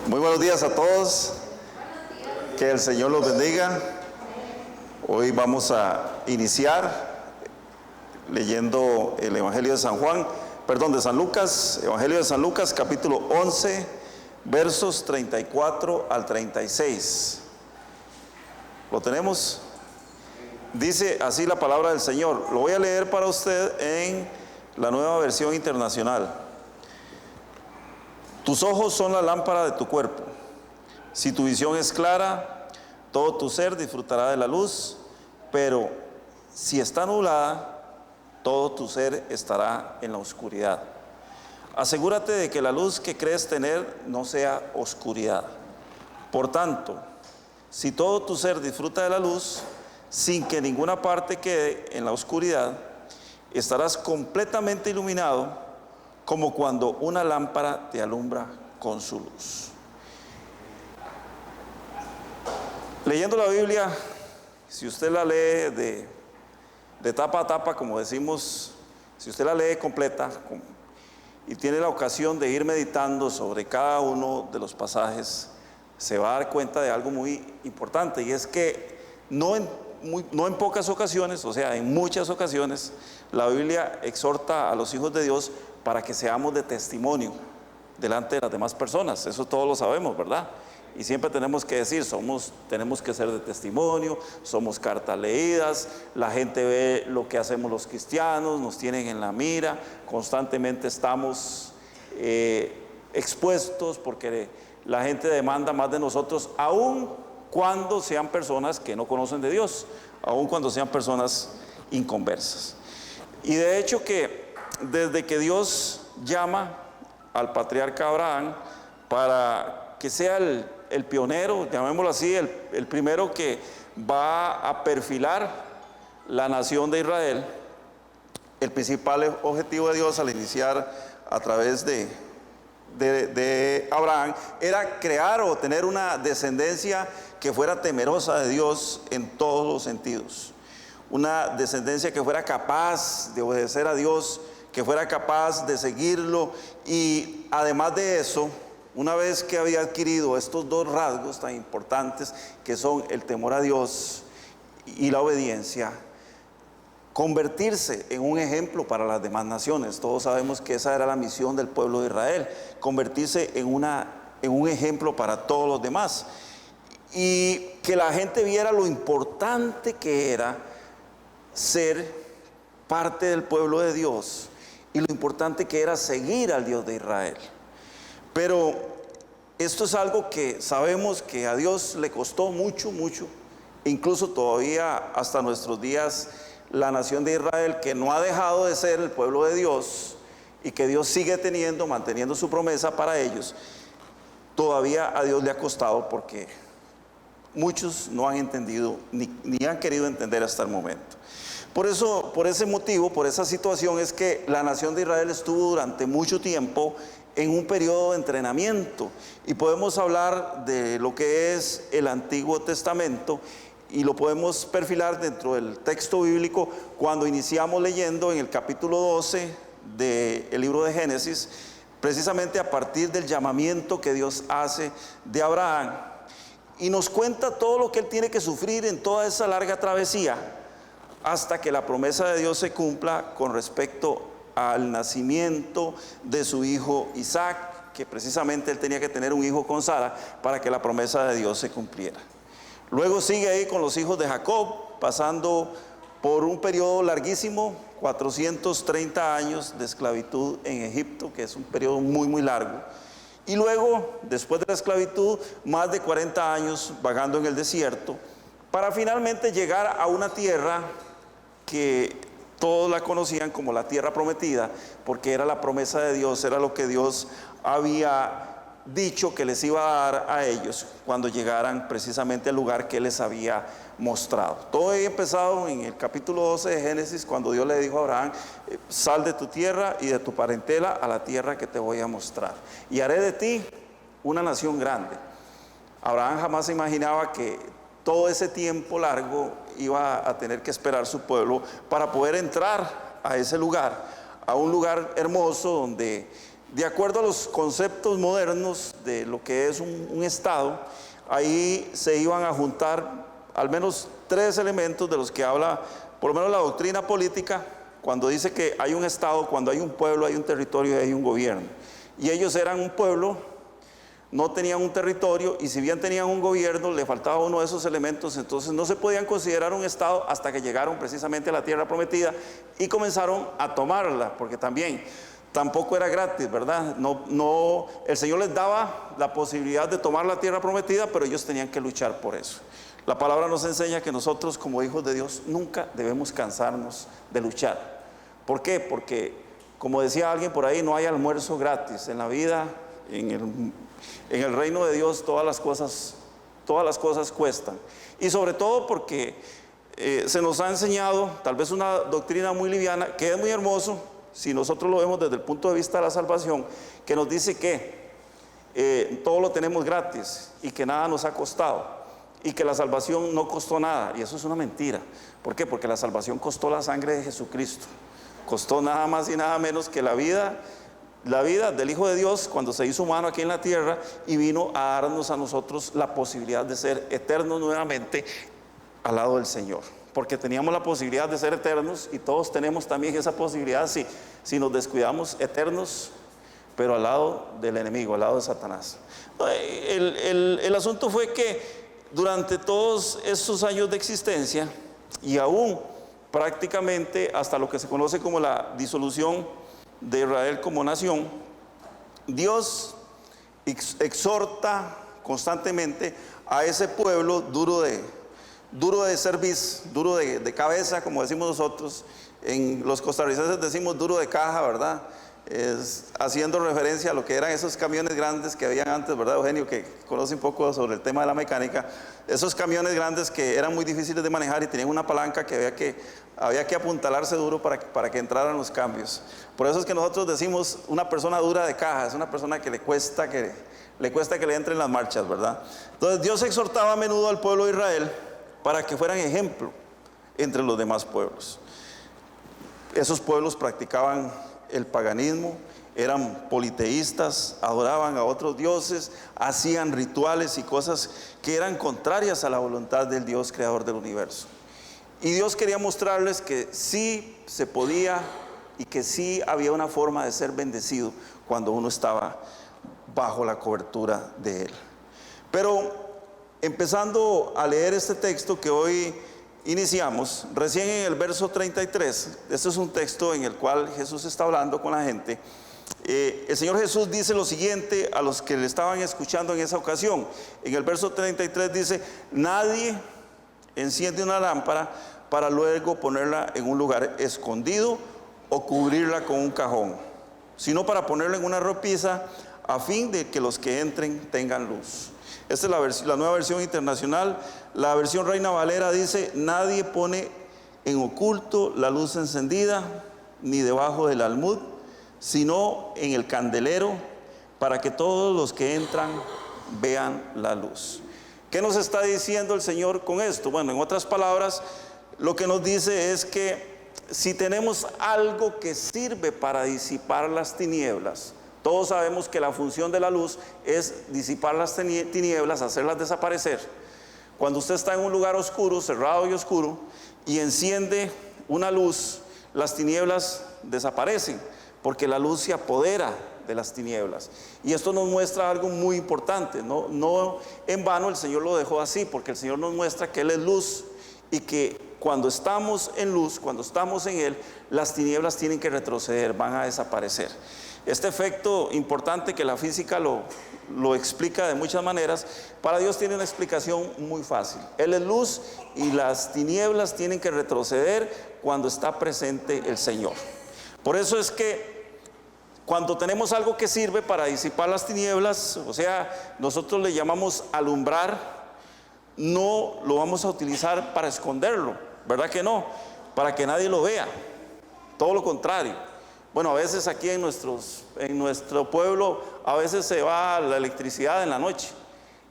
Muy buenos días a todos. Que el Señor los bendiga. Hoy vamos a iniciar leyendo el Evangelio de de San Lucas, Evangelio de San Lucas, capítulo 11, versos 34 al 36. ¿Lo tenemos? Dice así la palabra del Señor. Lo voy a leer para usted en la Nueva Versión Internacional. Tus ojos son la lámpara de tu cuerpo. Si tu visión es clara, todo tu ser disfrutará de la luz, pero si está nublada, todo tu ser estará en la oscuridad. Asegúrate de que la luz que crees tener no sea oscuridad. Por tanto, si todo tu ser disfruta de la luz, sin que ninguna parte quede en la oscuridad, estarás completamente iluminado, como cuando una lámpara te alumbra con su luz. Leyendo la Biblia, si usted la lee de tapa a tapa, como decimos, si usted la lee completa y tiene la ocasión de ir meditando sobre cada uno de los pasajes, se va a dar cuenta de algo muy importante, y es que no en pocas ocasiones, o sea, en muchas ocasiones, la Biblia exhorta a los hijos de Dios para que seamos de testimonio delante de las demás personas. Eso todos lo sabemos, ¿verdad? Y siempre tenemos que decir, tenemos que ser de testimonio, somos cartas leídas, la gente ve lo que hacemos los cristianos, nos tienen en la mira, constantemente estamos expuestos porque la gente demanda más de nosotros, aun cuando sean personas que no conocen de Dios, aun cuando sean personas inconversas. Y de hecho que desde que Dios llama al patriarca Abraham para que sea el pionero, llamémoslo así, el primero que va a perfilar la nación de Israel, el principal objetivo de Dios al iniciar a través de Abraham era crear o tener una descendencia que fuera temerosa de Dios en todos los sentidos, una descendencia que fuera capaz de obedecer a Dios, que fuera capaz de seguirlo, y además de eso, una vez que había adquirido estos dos rasgos tan importantes que son el temor a Dios y la obediencia, convertirse en un ejemplo para las demás naciones. Todos sabemos que esa era la misión del pueblo de Israel, convertirse en un ejemplo para todos los demás, y que la gente viera lo importante que era ser parte del pueblo de Dios y lo importante que era seguir al Dios de Israel. Pero esto es algo que sabemos que a Dios le costó mucho, incluso todavía hasta nuestros días, la nación de Israel, que no ha dejado de ser el pueblo de Dios y que Dios sigue manteniendo su promesa para ellos, todavía a Dios le ha costado, porque muchos no han entendido ni han querido entender hasta el momento. Por eso, por ese motivo, por esa situación, es que la nación de Israel estuvo durante mucho tiempo en un periodo de entrenamiento, y podemos hablar de lo que es el Antiguo Testamento y lo podemos perfilar dentro del texto bíblico cuando iniciamos leyendo en el capítulo 12 del libro de Génesis, precisamente a partir del llamamiento que Dios hace de Abraham, y nos cuenta todo lo que él tiene que sufrir en toda esa larga travesía hasta que la promesa de Dios se cumpla con respecto al nacimiento de su hijo Isaac, que precisamente él tenía que tener un hijo con Sara para que la promesa de Dios se cumpliera. Luego sigue ahí con los hijos de Jacob, pasando por un periodo larguísimo, 430 años de esclavitud en Egipto, que es un periodo muy largo. Y luego, después de la esclavitud, más de 40 años vagando en el desierto, para finalmente llegar a una tierra que todos la conocían como la tierra prometida, porque era la promesa de Dios, era lo que Dios había dicho que les iba a dar a ellos cuando llegaran precisamente al lugar que Él les había mostrado. Todo había empezado en el capítulo 12 de Génesis, cuando Dios le dijo a Abraham: sal de tu tierra y de tu parentela a la tierra que te voy a mostrar, y haré de ti una nación grande. Abraham jamás se imaginaba que todo ese tiempo largo iba a tener que esperar su pueblo para poder entrar a ese lugar, a un lugar hermoso de acuerdo a los conceptos modernos de lo que es un Estado, ahí se iban a juntar al menos 3 elementos de los que habla, por lo menos la doctrina política, cuando dice que hay un Estado, cuando hay un pueblo, hay un territorio y hay un gobierno. Y ellos eran un pueblo, no tenían un territorio, y si bien tenían un gobierno, le faltaba uno de esos elementos, entonces no se podían considerar un Estado hasta que llegaron precisamente a la tierra prometida y comenzaron a tomarla, porque tampoco era gratis, ¿verdad? El Señor les daba la posibilidad de tomar la tierra prometida, pero ellos tenían que luchar por eso. La palabra nos enseña que nosotros como hijos de Dios nunca debemos cansarnos de luchar. ¿Por qué? Porque, como decía alguien por ahí, no hay almuerzo gratis. En la vida, en el reino de Dios, todas las cosas cuestan. Y sobre todo porque se nos ha enseñado, tal vez una doctrina muy liviana, que es muy hermoso, si nosotros lo vemos desde el punto de vista de la salvación, que nos dice que todo lo tenemos gratis y que nada nos ha costado. Y que la salvación no costó nada, y eso es una mentira. ¿Por qué? Porque la salvación costó la sangre de Jesucristo, costó nada más y nada menos que la vida del Hijo de Dios cuando se hizo humano aquí en la tierra y vino a darnos a nosotros la posibilidad de ser eternos nuevamente al lado del Señor. Porque teníamos la posibilidad de ser eternos y todos tenemos también esa posibilidad si nos descuidamos, eternos, pero al lado del enemigo, al lado de Satanás. El asunto fue que durante todos estos años de existencia y aún prácticamente hasta lo que se conoce como la disolución de Israel como nación, Dios exhorta constantemente a ese pueblo duro de cerviz, duro de cabeza, como decimos nosotros. En los costarricenses decimos duro de caja, ¿verdad? Haciendo referencia a lo que eran esos camiones grandes que habían antes, ¿verdad, Eugenio? Que conoce un poco sobre el tema de la mecánica. Esos camiones grandes que eran muy difíciles de manejar y tenían una palanca que había que apuntalarse duro para que entraran los cambios. Por eso es que nosotros decimos una persona dura de caja, es una persona que le cuesta que le entren las marchas, ¿verdad? Entonces Dios exhortaba a menudo al pueblo de Israel para que fueran ejemplo entre los demás pueblos. Esos pueblos practicaban el paganismo, eran politeístas, adoraban a otros dioses, hacían rituales y cosas que eran contrarias a la voluntad del Dios creador del universo. Y Dios quería mostrarles que sí se podía y que sí había una forma de ser bendecido cuando uno estaba bajo la cobertura de Él. Pero empezando a leer este texto que hoy iniciamos, recién en el verso 33, este es un texto en el cual Jesús está hablando con la gente. El Señor Jesús dice lo siguiente a los que le estaban escuchando en esa ocasión. En el verso 33 dice: nadie enciende una lámpara para luego ponerla en un lugar escondido o cubrirla con un cajón, sino para ponerla en una repisa a fin de que los que entren tengan luz. Esta es la nueva versión internacional. La versión Reina Valera dice: nadie pone en oculto la luz encendida ni debajo del almud, sino en el candelero, para que todos los que entran vean la luz. ¿Qué nos está diciendo el Señor con esto? Bueno, en otras palabras, lo que nos dice es que si tenemos algo que sirve para disipar las tinieblas, todos sabemos que la función de la luz es disipar las tinieblas, hacerlas desaparecer. Cuando usted está en un lugar oscuro, cerrado y oscuro, y enciende una luz, las tinieblas desaparecen, porque la luz se apodera de las tinieblas. Y esto nos muestra algo muy importante. No en vano el Señor lo dejó así, porque el Señor nos muestra que Él es luz y que cuando estamos en luz, cuando estamos en Él, las tinieblas tienen que retroceder, van a desaparecer. Este efecto importante que la física lo explica de muchas maneras, para Dios tiene una explicación muy fácil. Él es luz y las tinieblas tienen que retroceder cuando está presente el Señor. Por eso es que cuando tenemos algo que sirve para disipar las tinieblas, o sea, nosotros le llamamos alumbrar, no lo vamos a utilizar para esconderlo, ¿verdad que no? Para que nadie lo vea, todo lo contrario. Bueno, a veces aquí en nuestro pueblo, a veces se va la electricidad en la noche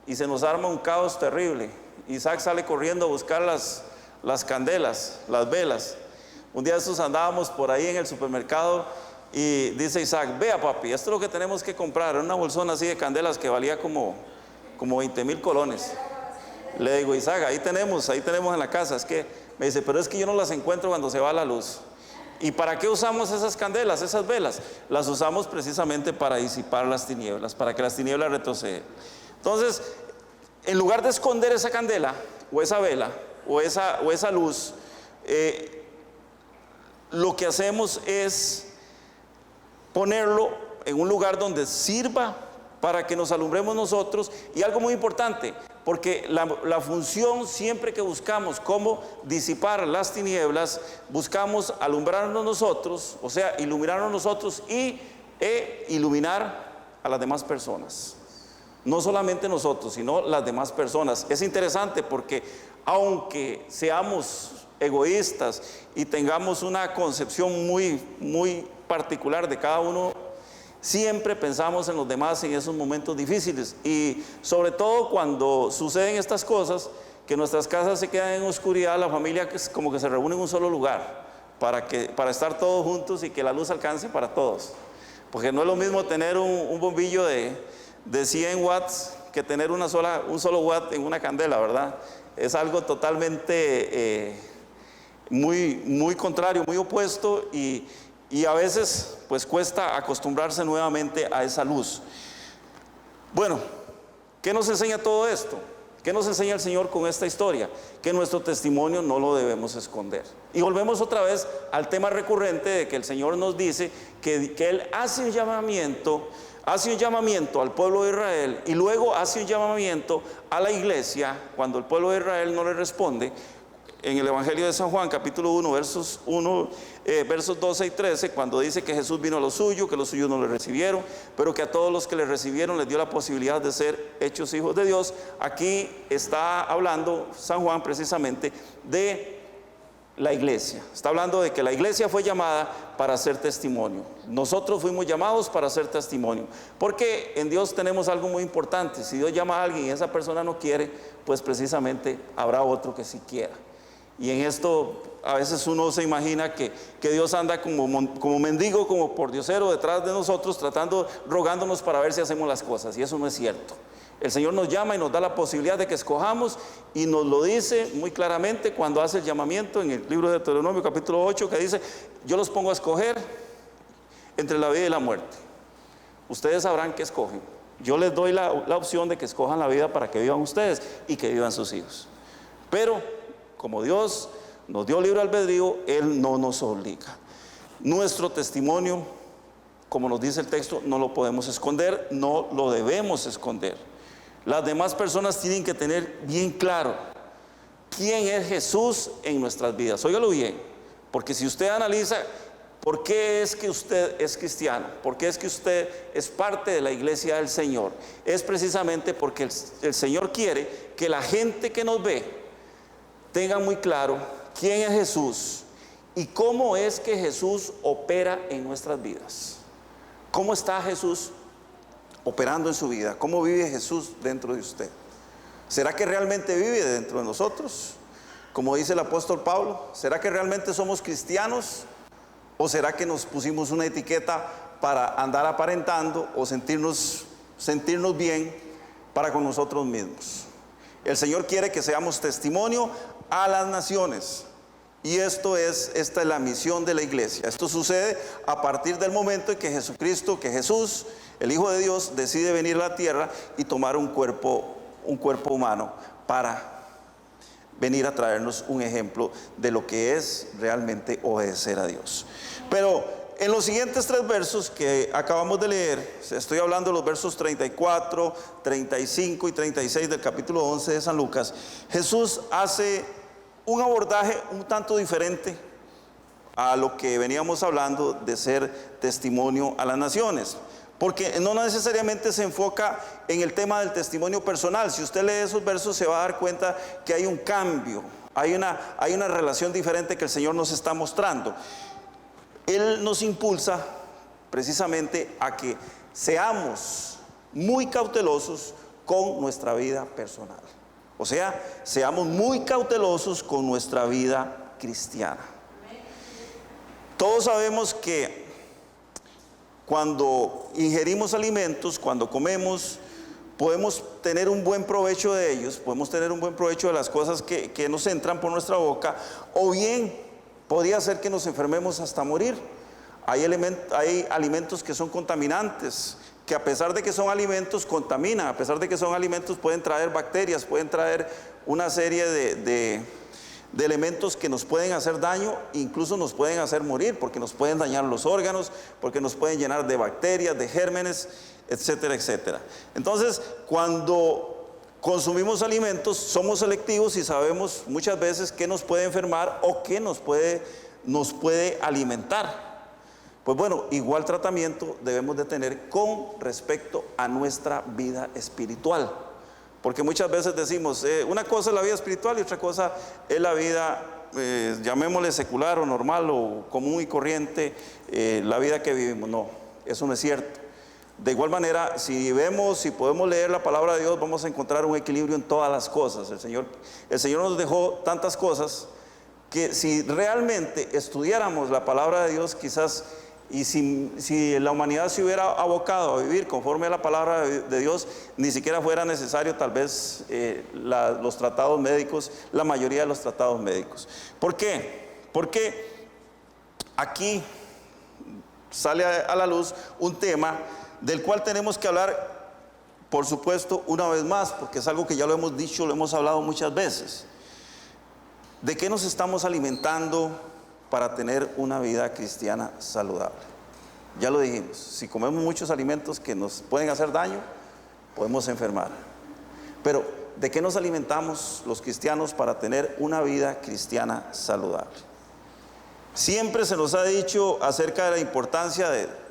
y se nos arma un caos terrible. Isaac sale corriendo a buscar las candelas, las velas. Un día estos andábamos por ahí en el supermercado Y dice Isaac: vea papi, esto es lo que tenemos que comprar. Era una bolsona así de candelas que valía como 20,000 colones. Le digo: Isaac, ahí tenemos en la casa. Es que me dice: pero es que yo no las encuentro cuando se va la luz. ¿Y para qué usamos esas candelas, esas velas? Las usamos precisamente para disipar las tinieblas, para que las tinieblas retrocedan. Entonces, en lugar de esconder esa candela o esa vela o esa luz, lo que hacemos es ponerlo en un lugar donde sirva para que nos alumbremos nosotros. Y algo muy importante, porque la función, siempre que buscamos cómo disipar las tinieblas, buscamos alumbrarnos nosotros, o sea, iluminarnos nosotros e iluminar a las demás personas. No solamente nosotros, sino las demás personas. Es interesante porque aunque seamos egoístas y tengamos una concepción muy particular de cada uno, siempre pensamos en los demás en esos momentos difíciles, y sobre todo cuando suceden estas cosas, que nuestras casas se quedan en oscuridad, la familia es como que se reúne en un solo lugar para estar todos juntos y que la luz alcance para todos, porque no es lo mismo tener un bombillo de 100 watts que tener un solo watt en una candela, ¿verdad? Es algo totalmente muy contrario, muy opuesto, y a veces pues cuesta acostumbrarse nuevamente a esa luz. Bueno, ¿qué nos enseña todo esto? ¿Qué nos enseña el Señor con esta historia? Que nuestro testimonio no lo debemos esconder. Y volvemos otra vez al tema recurrente de que el Señor nos dice que Él hace un llamamiento al pueblo de Israel, y luego hace un llamamiento a la iglesia cuando el pueblo de Israel no le responde. En el Evangelio de San Juan, capítulo 1, versos 12 y 13, cuando dice que Jesús vino a lo suyo, que los suyos no le recibieron, pero que a todos los que le recibieron les dio la posibilidad de ser hechos hijos de Dios. Aquí está hablando San Juan precisamente de la iglesia. Está hablando de que la iglesia fue llamada para hacer testimonio. Nosotros fuimos llamados para hacer testimonio, porque en Dios tenemos algo muy importante. Si Dios llama a alguien y esa persona no quiere, pues precisamente habrá otro que sí quiera. Y en esto a veces uno se imagina que Dios anda como mendigo, como pordiosero detrás de nosotros, rogándonos para ver si hacemos las cosas, y eso no es cierto. El Señor nos llama y nos da la posibilidad de que escojamos, y nos lo dice muy claramente cuando hace el llamamiento en el libro de Deuteronomio capítulo 8, que dice: yo los pongo a escoger entre la vida y la muerte. Ustedes sabrán qué escogen. Yo les doy la opción de que escojan la vida para que vivan ustedes y que vivan sus hijos. Pero como Dios nos dio libre albedrío, Él no nos obliga. Nuestro testimonio, como nos dice el texto, no lo podemos esconder, no lo debemos esconder. Las demás personas tienen que tener bien claro quién es Jesús en nuestras vidas. Óigalo bien, porque si usted analiza por qué es que usted es cristiano, por qué es que usted es parte de la iglesia del Señor, es precisamente porque el Señor quiere que la gente que nos ve tenga muy claro quién es Jesús y cómo es que Jesús opera en nuestras vidas. ¿Cómo está Jesús operando en su vida? ¿Cómo vive Jesús dentro de usted? ¿Será que realmente vive dentro de nosotros? Como dice el apóstol Pablo, ¿será que realmente somos cristianos? ¿O será que nos pusimos una etiqueta para andar aparentando o sentirnos bien para con nosotros mismos? El Señor quiere que seamos testimonio a las naciones, y esta es la misión de la iglesia. Esto sucede a partir del momento en que Jesús, el Hijo de Dios, decide venir a la tierra y tomar un cuerpo humano para venir a traernos un ejemplo de lo que es realmente obedecer a Dios. Pero en los siguientes 3 versos que acabamos de leer, estoy hablando de los versos 34, 35 y 36 del capítulo 11 de San Lucas, Jesús hace un abordaje un tanto diferente a lo que veníamos hablando de ser testimonio a las naciones, porque no necesariamente se enfoca en el tema del testimonio personal. Si usted lee esos versos se va a dar cuenta que hay un cambio, hay una relación diferente que el Señor nos está mostrando. Él nos impulsa precisamente a que seamos muy cautelosos con nuestra vida personal. O sea, seamos muy cautelosos con nuestra vida cristiana. Todos sabemos que cuando ingerimos alimentos, cuando comemos, podemos tener un buen provecho de ellos, podemos tener un buen provecho de las cosas que nos entran por nuestra boca, o bien podría ser que nos enfermemos hasta morir. Hay alimentos que son contaminantes, que a pesar de que son alimentos contaminan, a pesar de que son alimentos pueden traer bacterias, pueden traer una serie de elementos que nos pueden hacer daño, incluso nos pueden hacer morir, porque nos pueden dañar los órganos, porque nos pueden llenar de bacterias, de gérmenes, etcétera, etcétera. Entonces, cuando consumimos alimentos, somos selectivos y sabemos muchas veces qué nos puede enfermar o qué nos puede alimentar. Pues bueno, igual tratamiento debemos de tener con respecto a nuestra vida espiritual. Porque muchas veces decimos, una cosa es la vida espiritual y otra cosa es la vida, llamémosle secular o normal o común y corriente, la vida que vivimos. No, eso no es cierto. De igual manera, si podemos leer la palabra de Dios, vamos a encontrar un equilibrio en todas las cosas. El Señor nos dejó tantas cosas que si realmente estudiáramos la palabra de Dios, quizás, y si la humanidad se hubiera abocado a vivir conforme a la palabra de Dios, ni siquiera fuera necesario tal vez los tratados médicos, la mayoría de los tratados médicos. ¿Por qué? Porque aquí sale a la luz un tema del cual tenemos que hablar, por supuesto, una vez más, porque es algo que ya lo hemos dicho, lo hemos hablado muchas veces. ¿De qué nos estamos alimentando para tener una vida cristiana saludable? Ya lo dijimos, si comemos muchos alimentos que nos pueden hacer daño, podemos enfermar. Pero, ¿de qué nos alimentamos los cristianos para tener una vida cristiana saludable? Siempre se nos ha dicho acerca de la importancia de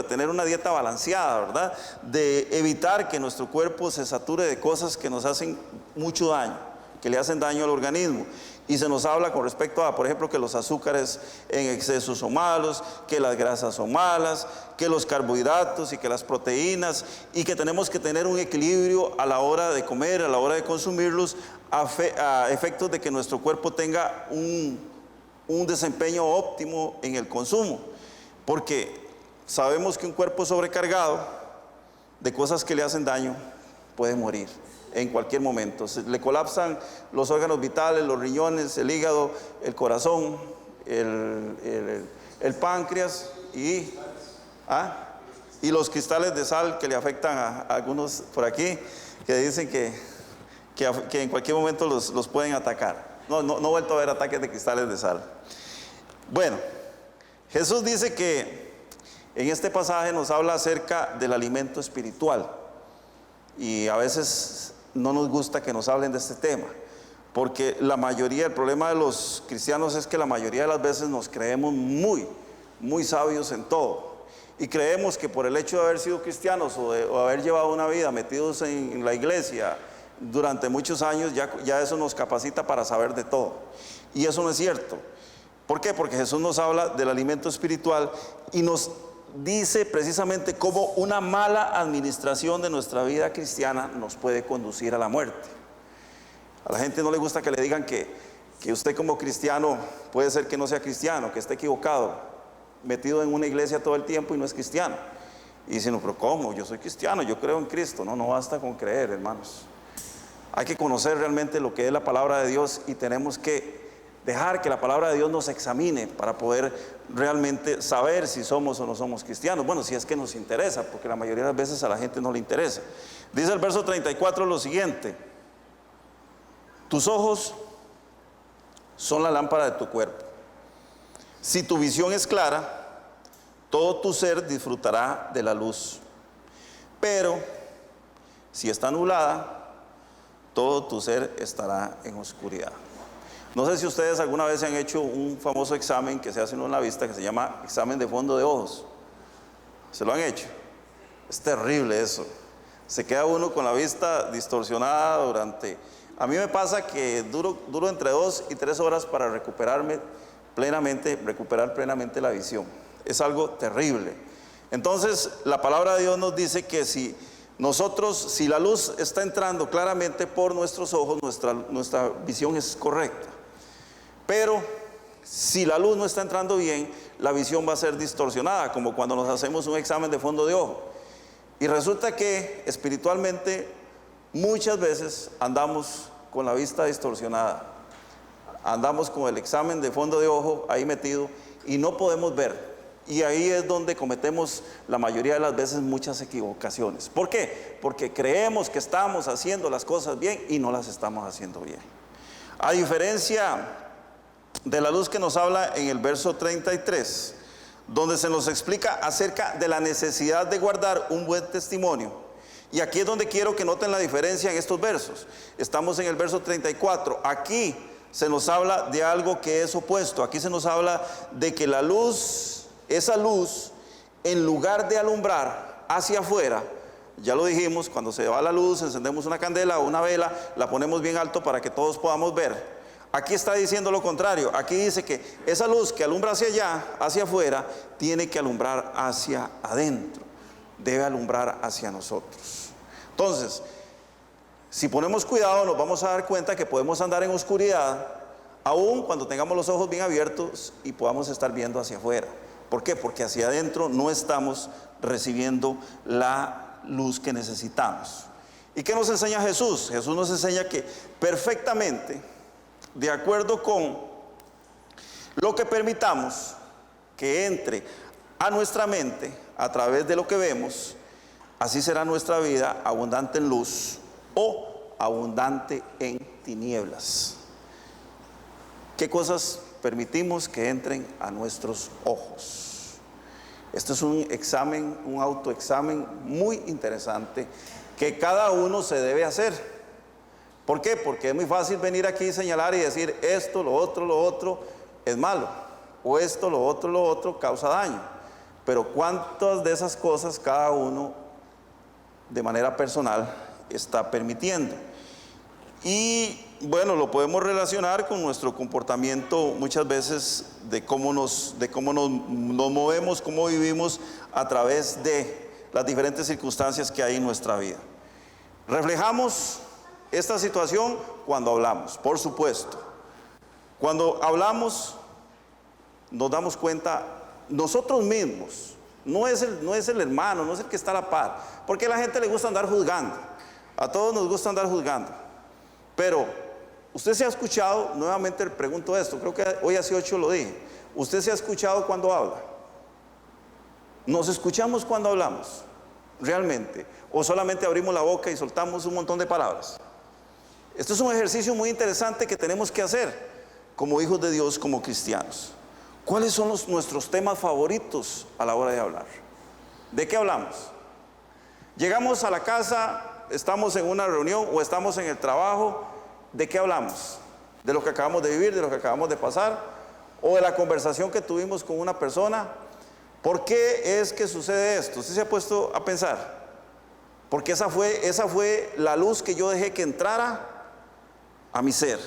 tener una dieta balanceada, ¿verdad? De evitar que nuestro cuerpo se sature de cosas que nos hacen mucho daño, que le hacen daño al organismo. Y se nos habla con respecto a, por ejemplo, que los azúcares en exceso son malos, que las grasas son malas, que los carbohidratos y que las proteínas, y que tenemos que tener un equilibrio a la hora de comer, a la hora de consumirlos, a efectos de que nuestro cuerpo tenga un desempeño óptimo en el consumo. Porque sabemos que un cuerpo sobrecargado de cosas que le hacen daño puede morir en cualquier momento. Le colapsan los órganos vitales, los riñones, el hígado, el corazón, el páncreas y los cristales de sal que le afectan a algunos por aquí, que dicen que en cualquier momento los pueden atacar. No he vuelto a ver ataques de cristales de sal. Bueno, Jesús dice que en este pasaje nos habla acerca del alimento espiritual, y a veces no nos gusta que nos hablen de este tema, porque el problema de los cristianos es que la mayoría de las veces nos creemos muy, muy sabios en todo, y creemos que por el hecho de haber sido cristianos o haber llevado una vida metidos en la iglesia durante muchos años, ya eso nos capacita para saber de todo, y eso no es cierto. ¿Por qué? Porque Jesús nos habla del alimento espiritual y nos dice precisamente cómo una mala administración de nuestra vida cristiana nos puede conducir a la muerte. A la gente no le gusta que le digan que usted como cristiano puede ser que no sea cristiano, que esté equivocado, metido en una iglesia todo el tiempo y no es cristiano. Y dicen, pero ¿cómo? Yo soy cristiano, yo creo en Cristo. No basta con creer, hermanos. Hay que conocer realmente lo que es la palabra de Dios, y tenemos que dejar que la palabra de Dios nos examine para poder realmente saber si somos o no somos cristianos. Bueno, si es que nos interesa, porque la mayoría de las veces a la gente no le interesa. Dice el verso 34 lo siguiente: tus ojos son la lámpara de tu cuerpo. Si tu visión es clara, todo tu ser disfrutará de la luz. Pero si está nublada, todo tu ser estará en oscuridad. No sé si ustedes alguna vez se han hecho un famoso examen que se hace en la vista, que se llama examen de fondo de ojos. ¿Se lo han hecho? Es terrible eso. Se queda uno con la vista distorsionada A mí me pasa que duro entre 2 y 3 horas para recuperar plenamente la visión. Es algo terrible. Entonces, la palabra de Dios nos dice que si la luz está entrando claramente por nuestros ojos, nuestra visión es correcta. Pero si la luz no está entrando bien, la visión va a ser distorsionada, como cuando nos hacemos un examen de fondo de ojo. Y resulta que espiritualmente muchas veces andamos con la vista distorsionada, andamos con el examen de fondo de ojo ahí metido y no podemos ver. Y ahí es donde cometemos la mayoría de las veces muchas equivocaciones. ¿Por qué? Porque creemos que estamos haciendo las cosas bien y no las estamos haciendo bien. A diferencia de la luz que nos habla en el verso 33, donde se nos explica acerca de la necesidad de guardar un buen testimonio. Y aquí es donde quiero que noten la diferencia en estos versos. Estamos en el verso 34. Aquí se nos habla de algo que es opuesto. Aquí se nos habla de que la luz, esa luz, en lugar de alumbrar hacia afuera, ya lo dijimos, cuando se va la luz, encendemos una candela o una vela, la ponemos bien alto para que todos podamos ver. Aquí está diciendo lo contrario. Aquí dice que esa luz que alumbra hacia allá, hacia afuera, tiene que alumbrar hacia adentro. Debe alumbrar hacia nosotros. Entonces, si ponemos cuidado, nos vamos a dar cuenta que podemos andar en oscuridad, aun cuando tengamos los ojos bien abiertos y podamos estar viendo hacia afuera. ¿Por qué? Porque hacia adentro no estamos recibiendo la luz que necesitamos. ¿Y qué nos enseña Jesús? Jesús nos enseña que perfectamente, de acuerdo con lo que permitamos que entre a nuestra mente a través de lo que vemos, así será nuestra vida, abundante en luz o abundante en tinieblas. ¿Qué cosas permitimos que entren a nuestros ojos? Esto es un examen, un autoexamen muy interesante que cada uno se debe hacer. ¿Por qué? Porque es muy fácil venir aquí y señalar y decir esto, lo otro es malo, o esto, lo otro causa daño. Pero ¿cuántas de esas cosas cada uno de manera personal está permitiendo? Y bueno, lo podemos relacionar con nuestro comportamiento muchas veces de cómo nos movemos, cómo vivimos a través de las diferentes circunstancias que hay en nuestra vida. Reflejamos esta situación cuando hablamos, por supuesto. Cuando hablamos nos damos cuenta nosotros mismos, no es el hermano, no es el que está a la par, porque a la gente le gusta andar juzgando, a todos nos gusta andar juzgando. Pero usted se ha escuchado, nuevamente le pregunto esto, creo que hoy hace 8 lo dije, ¿usted se ha escuchado cuando habla? ¿Nos escuchamos cuando hablamos? ¿Realmente? ¿O solamente abrimos la boca y soltamos un montón de palabras? Esto es un ejercicio muy interesante que tenemos que hacer como hijos de Dios, como cristianos. ¿Cuáles son nuestros temas favoritos a la hora de hablar? ¿De qué hablamos? Llegamos a la casa, estamos en una reunión o estamos en el trabajo, ¿de qué hablamos? ¿De lo que acabamos de vivir, de lo que acabamos de pasar? ¿O de la conversación que tuvimos con una persona? ¿Por qué es que sucede esto? ¿Usted se ha puesto a pensar? Porque esa fue la luz que yo dejé que entrara a mi ser.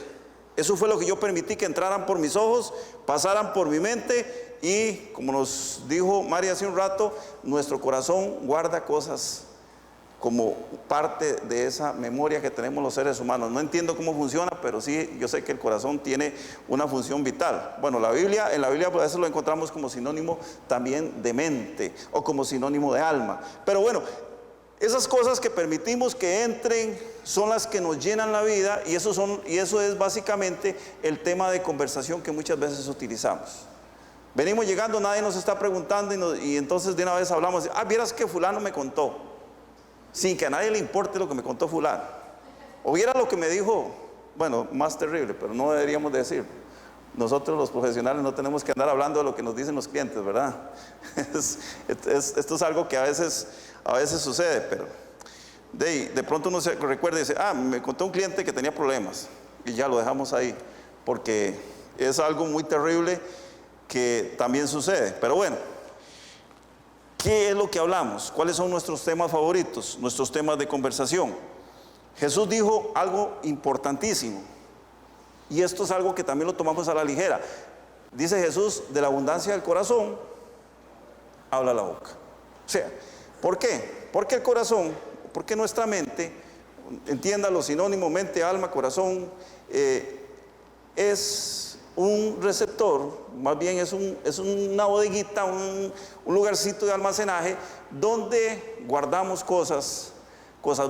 Eso fue lo que yo permití que entraran por mis ojos, pasaran por mi mente y, como nos dijo María hace un rato, nuestro corazón guarda cosas como parte de esa memoria que tenemos los seres humanos. No entiendo cómo funciona, pero sí, yo sé que el corazón tiene una función vital. Bueno, en la Biblia a veces lo encontramos como sinónimo también de mente o como sinónimo de alma. Pero bueno, esas cosas que permitimos que entren son las que nos llenan la vida y eso es básicamente el tema de conversación que muchas veces utilizamos. Venimos llegando, nadie nos está preguntando y entonces de una vez hablamos, vieras que fulano me contó, sin que a nadie le importe lo que me contó fulano. O viera lo que me dijo, bueno, más terrible, pero no deberíamos decir. Nosotros los profesionales no tenemos que andar hablando de lo que nos dicen los clientes, ¿verdad? Esto es algo que a veces sucede, pero de pronto uno se recuerda y dice, me contó un cliente que tenía problemas y ya lo dejamos ahí, porque es algo muy terrible que también sucede. Pero bueno, ¿qué es lo que hablamos? ¿Cuáles son nuestros temas favoritos? Nuestros temas de conversación. Jesús dijo algo importantísimo y esto es algo que también lo tomamos a la ligera. Dice Jesús, de la abundancia del corazón habla la boca. O sea, ¿por qué? Porque el corazón, porque nuestra mente, entienda los sinónimos, mente, alma, corazón, es un receptor, más bien es una bodeguita, un lugarcito de almacenaje donde guardamos cosas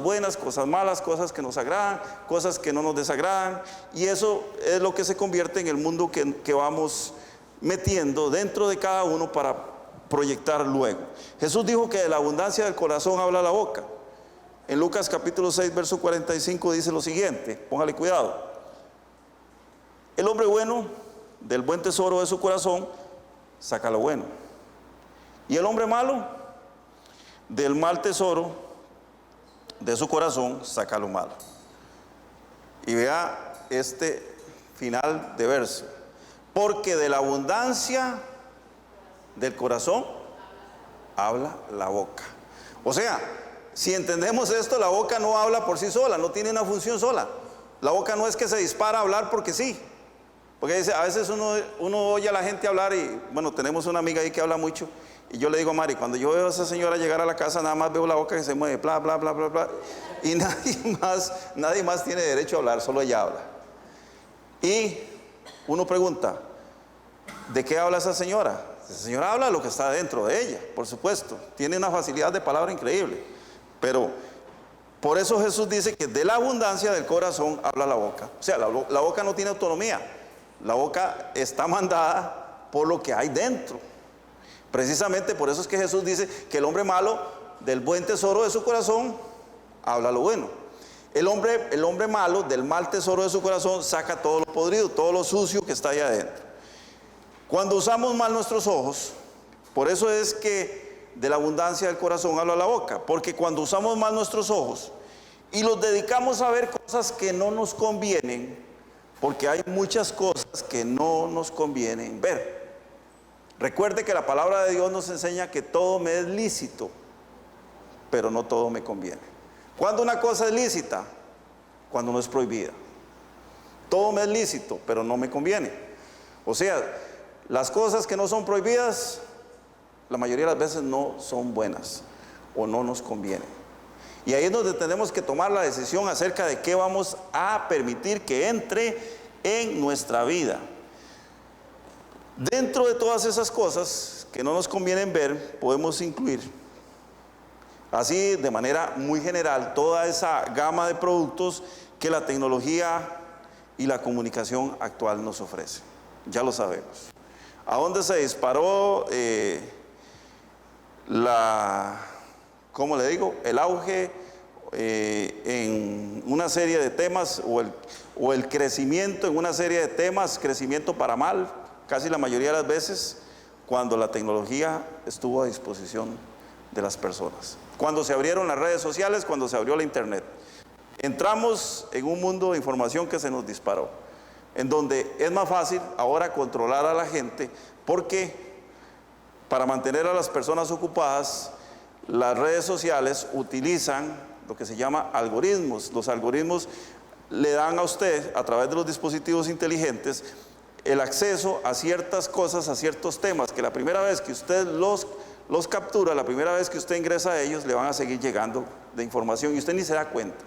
buenas, cosas malas, cosas que nos agradan, cosas que no nos desagradan, y eso es lo que se convierte en el mundo que vamos metiendo dentro de cada uno para proyectar luego. Jesús dijo que de la abundancia del corazón habla la boca. En Lucas capítulo 6, verso 45 dice lo siguiente, póngale cuidado. El hombre bueno, del buen tesoro de su corazón, saca lo bueno. Y el hombre malo, del mal tesoro de su corazón, saca lo malo. Y vea este final de verso. Porque de la abundancia del corazón habla la boca. O sea, si entendemos esto, la boca no habla por sí sola, no tiene una función sola. La boca no es que se dispara a hablar porque sí. Porque a veces uno oye a la gente hablar y, bueno, tenemos una amiga ahí que habla mucho. Y yo le digo a Mari, cuando yo veo a esa señora llegar a la casa, nada más veo la boca que se mueve, bla, bla, bla, bla, bla. Y nadie más tiene derecho a hablar, solo ella habla. Y uno pregunta, ¿de qué habla esa señora? Esa señora habla lo que está dentro de ella, por supuesto. Tiene una facilidad de palabra increíble. Pero por eso Jesús dice que de la abundancia del corazón habla la boca. O sea, la boca no tiene autonomía. La boca está mandada por lo que hay dentro. Precisamente por eso es que Jesús dice que el hombre malo, del buen tesoro de su corazón, habla lo bueno. El hombre malo, del mal tesoro de su corazón, saca todo lo podrido, todo lo sucio que está ahí adentro. Cuando usamos mal nuestros ojos, por eso es que de la abundancia del corazón habla la boca, porque cuando usamos mal nuestros ojos y los dedicamos a ver cosas que no nos convienen, porque hay muchas cosas que no nos convienen ver. Recuerde que la palabra de Dios nos enseña que todo me es lícito, pero no todo me conviene. ¿Cuándo una cosa es lícita? Cuando no es prohibida. Todo me es lícito, pero no me conviene. O sea, las cosas que no son prohibidas, la mayoría de las veces no son buenas o no nos convienen. Y ahí es donde tenemos que tomar la decisión acerca de qué vamos a permitir que entre en nuestra vida. Dentro de todas esas cosas que no nos convienen ver, podemos incluir, así de manera muy general, toda esa gama de productos que la tecnología y la comunicación actual nos ofrece. Ya lo sabemos. ¿A dónde se disparó ¿cómo le digo? El auge en una serie de temas o el crecimiento en una serie de temas, crecimiento para mal, casi la mayoría de las veces, cuando la tecnología estuvo a disposición de las personas. Cuando se abrieron las redes sociales, cuando se abrió la internet. Entramos en un mundo de información que se nos disparó, en donde es más fácil ahora controlar a la gente, porque para mantener a las personas ocupadas, las redes sociales utilizan lo que se llama algoritmos. Los algoritmos le dan a usted, a través de los dispositivos inteligentes, el acceso a ciertas cosas, a ciertos temas, que la primera vez que usted los captura, la primera vez que usted ingresa a ellos, le van a seguir llegando de información y usted ni se da cuenta.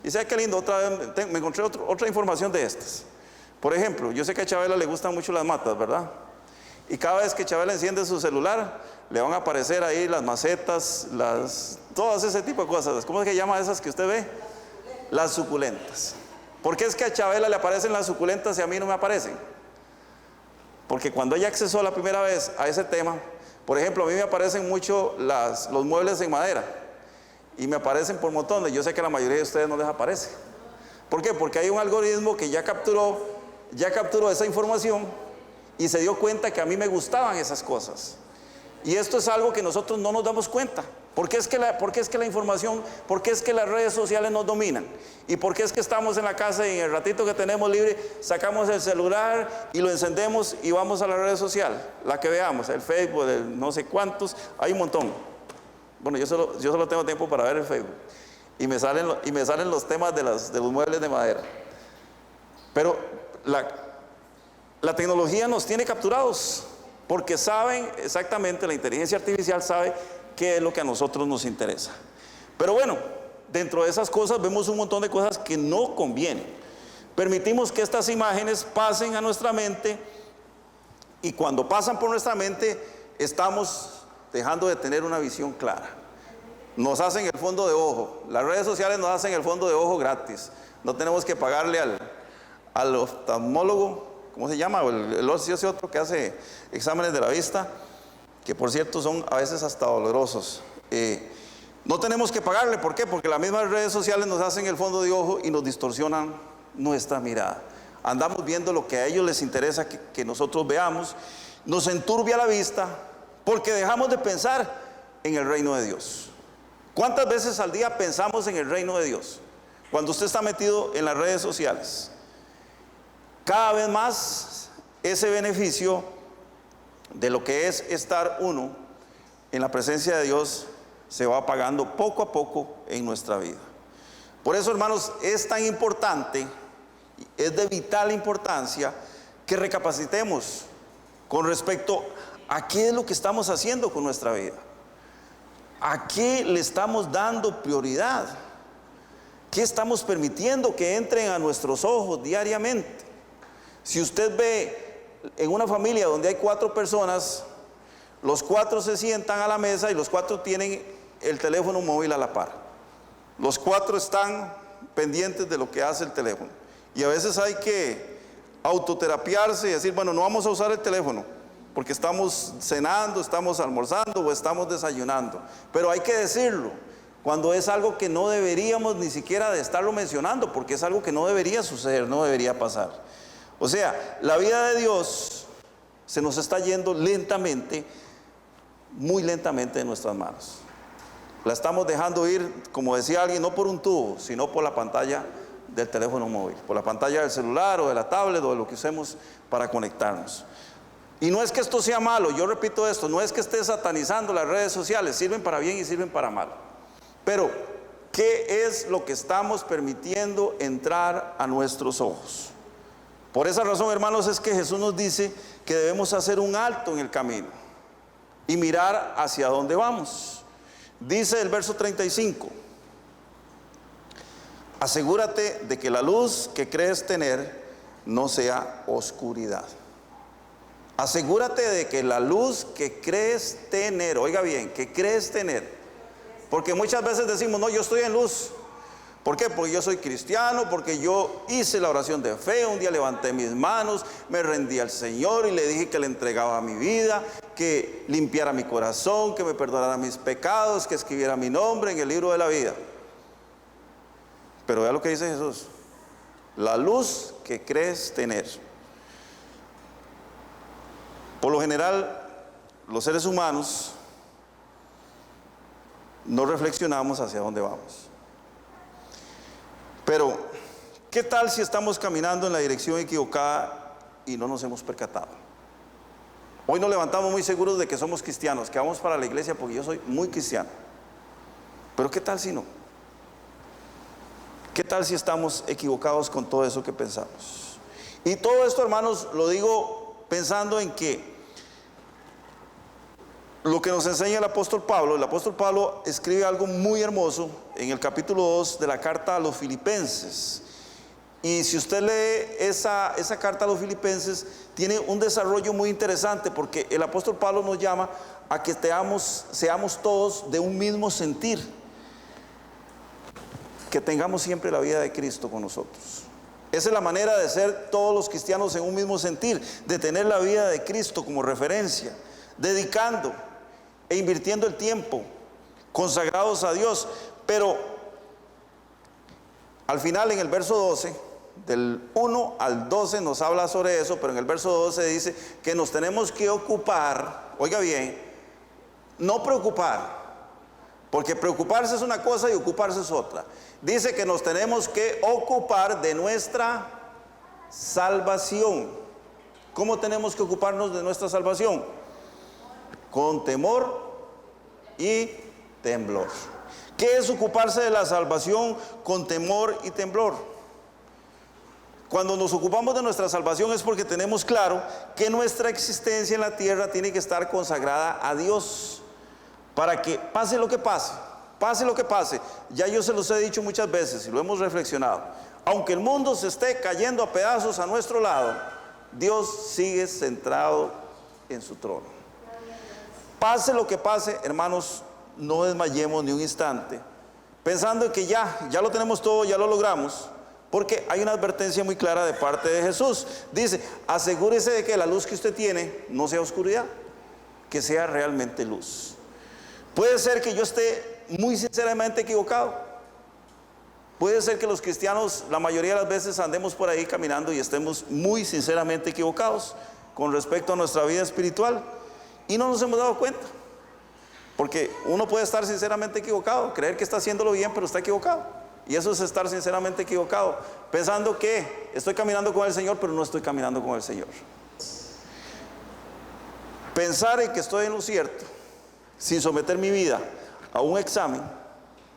Y sabe qué lindo, otra vez me encontré otra información de estas. Por ejemplo, yo sé que a Chabela le gustan mucho las matas, ¿verdad? Y cada vez que Chabela enciende su celular, le van a aparecer ahí las macetas, todas ese tipo de cosas. ¿Cómo es que llama esas que usted ve? Las suculentas. ¿Por qué es que a Chabela le aparecen las suculentas y a mí no me aparecen? Porque cuando ella accesó la primera vez a ese tema, por ejemplo, a mí me aparecen mucho los muebles en madera. Y me aparecen por montones. Yo sé que a la mayoría de ustedes no les aparece. ¿Por qué? Porque hay un algoritmo que ya capturó esa información y se dio cuenta que a mí me gustaban esas cosas. Y esto es algo que nosotros no nos damos cuenta. ¿Por qué es que la información, por qué es que las redes sociales nos dominan? ¿Y por qué es que estamos en la casa y en el ratito que tenemos libre sacamos el celular y lo encendemos y vamos a la red social? La que veamos, el Facebook, el no sé cuántos, hay un montón. Bueno, yo solo tengo tiempo para ver el Facebook. Y me salen los temas de los muebles de madera. Pero la tecnología nos tiene capturados, porque saben exactamente, la inteligencia artificial sabe qué es lo que a nosotros nos interesa. Pero bueno, dentro de esas cosas vemos un montón de cosas que no convienen. permitimos que estas imágenes pasen a nuestra mente, y cuando pasan por nuestra mente estamos dejando de tener una visión clara. Nos hacen el fondo de ojo. Las redes sociales nos hacen el fondo de ojo gratis. No tenemos que pagarle al oftalmólogo, ¿cómo se llama? Ese otro que hace exámenes de la vista, que por cierto son a veces hasta dolorosos. No tenemos que pagarle. ¿Por qué? Porque las mismas redes sociales nos hacen el fondo de ojo y nos distorsionan nuestra mirada. Andamos viendo lo que a ellos les interesa que nosotros veamos. Nos enturbia la vista porque dejamos de pensar en el reino de Dios. ¿Cuántas veces al día pensamos en el reino de Dios? Cuando usted está metido en las redes sociales, cada vez más ese beneficio de lo que es estar uno en la presencia de Dios se va apagando poco a poco en nuestra vida. Por eso, hermanos, es tan importante, es de vital importancia que recapacitemos con respecto a qué es lo que estamos haciendo con nuestra vida. ¿A qué le estamos dando prioridad? ¿Qué estamos permitiendo que entren a nuestros ojos diariamente? Si usted ve en una familia donde hay 4 personas, los 4 se sientan a la mesa y los 4 tienen el teléfono móvil a la par. Los 4 están pendientes de lo que hace el teléfono. Y a veces hay que autoterapiarse y decir, bueno, no vamos a usar el teléfono porque estamos cenando, estamos almorzando o estamos desayunando. Pero hay que decirlo cuando es algo que no deberíamos ni siquiera de estarlo mencionando, porque es algo que no debería suceder, no debería pasar. O sea, la vida de Dios se nos está yendo lentamente, muy lentamente de nuestras manos. La estamos dejando ir, como decía alguien, no por un tubo, sino por la pantalla del teléfono móvil, por la pantalla del celular o de la tablet o de lo que usemos para conectarnos. Y no es que esto sea malo, yo repito esto, no es que esté satanizando las redes sociales, sirven para bien y sirven para mal. Pero, ¿qué es lo que estamos permitiendo entrar a nuestros ojos? Por esa razón, hermanos, es que Jesús nos dice que debemos hacer un alto en el camino y mirar hacia dónde vamos. Dice el verso 35, asegúrate de que la luz que crees tener no sea oscuridad. Asegúrate de que la luz que crees tener, oiga bien, que crees tener, porque muchas veces decimos, no, yo estoy en luz. ¿Por qué? Porque yo soy cristiano, porque yo hice la oración de fe, un día levanté mis manos, me rendí al Señor y le dije que le entregaba mi vida, que limpiara mi corazón, que me perdonara mis pecados, que escribiera mi nombre en el libro de la vida. Pero vea lo que dice Jesús, la luz que crees tener. Por lo general, los seres humanos no reflexionamos hacia dónde vamos. Pero, ¿qué tal si estamos caminando en la dirección equivocada y no nos hemos percatado? Hoy nos levantamos muy seguros de que somos cristianos, que vamos para la iglesia porque yo soy muy cristiano. Pero ¿qué tal si no? ¿Qué tal si estamos equivocados con todo eso que pensamos? Y todo esto, hermanos, lo digo pensando en que lo que nos enseña el apóstol Pablo escribe algo muy hermoso en el capítulo 2 de la carta a los Filipenses. Y si usted lee esa carta a los Filipenses, tiene un desarrollo muy interesante, porque el apóstol Pablo nos llama a que seamos todos de un mismo sentir, que tengamos siempre la vida de Cristo con nosotros. Esa es la manera de ser todos los cristianos en un mismo sentir, de tener la vida de Cristo como referencia, dedicando e invirtiendo el tiempo, consagrados a Dios. Pero al final, en el verso 12, del 1 al 12 nos habla sobre eso, pero en el verso 12 dice que nos tenemos que ocupar, oiga bien, no preocupar, porque preocuparse es una cosa y ocuparse es otra. Dice que nos tenemos que ocupar de nuestra salvación. ¿Cómo tenemos que ocuparnos de nuestra salvación? Con temor y temblor. ¿Qué es ocuparse de la salvación con temor y temblor? Cuando nos ocupamos de nuestra salvación es porque tenemos claro que nuestra existencia en la tierra tiene que estar consagrada a Dios, para que pase lo que pase, Pase lo que pase, ya yo se los he dicho muchas veces y lo hemos reflexionado. Aunque el mundo se esté cayendo a pedazos a nuestro lado, Dios sigue centrado en su trono. Pase lo que pase, hermanos, no desmayemos ni un instante, pensando que ya lo tenemos todo, ya lo logramos, porque hay una advertencia muy clara de parte de Jesús. Dice, asegúrese de que la luz que usted tiene no sea oscuridad, que sea realmente luz. Puede ser que yo esté muy sinceramente equivocado. Puede ser que los cristianos la mayoría de las veces andemos por ahí caminando y estemos muy sinceramente equivocados con respecto a nuestra vida espiritual y no nos hemos dado cuenta. Porque uno puede estar sinceramente equivocado, creer que está haciéndolo bien, pero está equivocado. Y eso es estar sinceramente equivocado, pensando que estoy caminando con el Señor, pero no estoy caminando con el Señor. Pensar en que estoy en lo cierto, sin someter mi vida a un examen,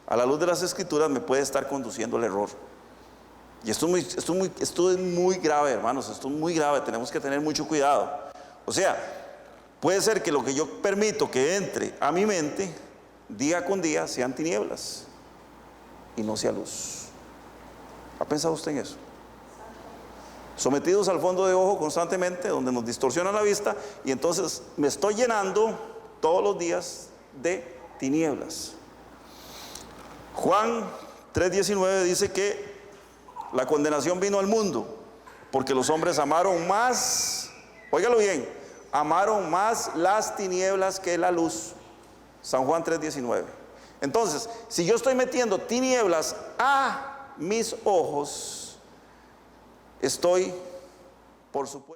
a la luz de las Escrituras, me puede estar conduciendo al error. Y esto es muy grave, hermanos, esto es muy grave, tenemos que tener mucho cuidado. O sea, puede ser que lo que yo permito que entre a mi mente, día con día, sean tinieblas y no sea luz. ¿Ha pensado usted en eso? Sometidos al fondo de ojo constantemente, donde nos distorsiona la vista, y entonces me estoy llenando todos los días de tinieblas. Juan 3:19 dice que la condenación vino al mundo porque los hombres amaron más, óigalo bien, amaron más las tinieblas que la luz. San Juan 3:19. Entonces, si yo estoy metiendo tinieblas a mis ojos, estoy, por supuesto,